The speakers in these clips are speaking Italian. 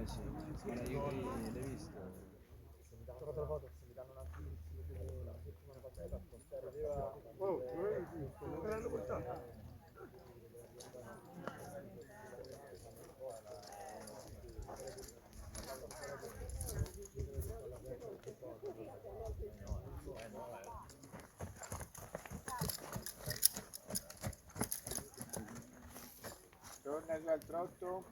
sì, ma ieri l'hai visto? Ho trovato la foto, se mi danno un altro la settimana passata, Non l'hanno portato. Torna giù al trotto.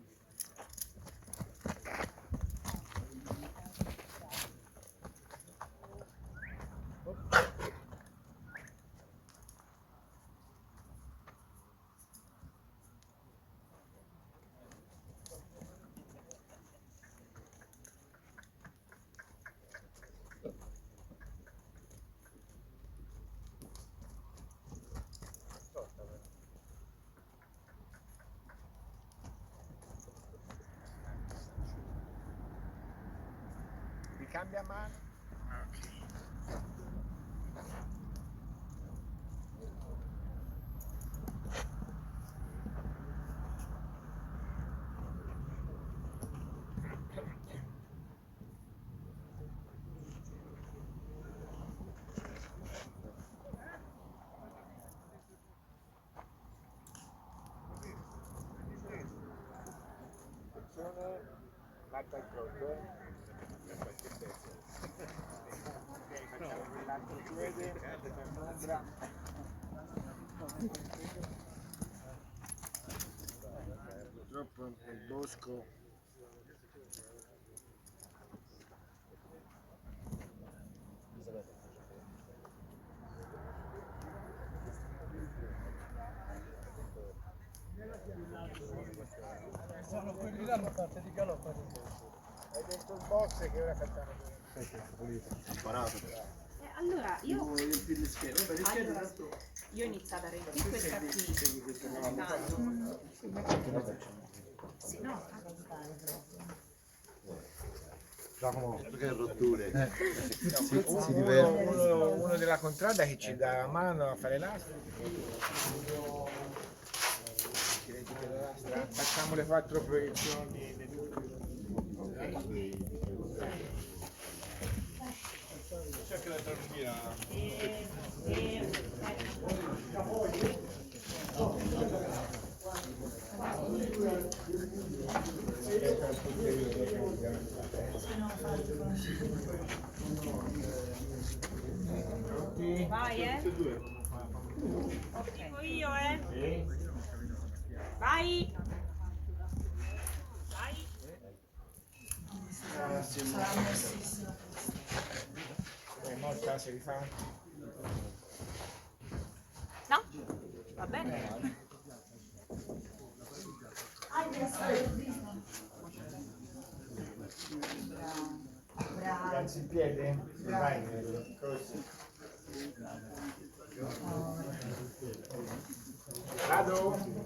Ricambia mano. Attenzione, l'altro al trotto. Facciamo quell'altro piede, l'ombra. Purtroppo il bosco. sono quelli là, hanno parte di galoppo. È dentro il box che ora facciamo Allora, io ho Riempi le schede. Vabbè, le schede allora, tanto. io ho iniziato a riempire questa qui. Sì, no, Perché rotture? uno della contrada che ci dà la mano a fare l'asta. Facciamo le 4 proiezioni. C'è anche la tarmina. vai, Ok. Dico io, Vai. Vai. Molta si rifà. No? Va bene. Alzi il piede? Vai, così. Vado?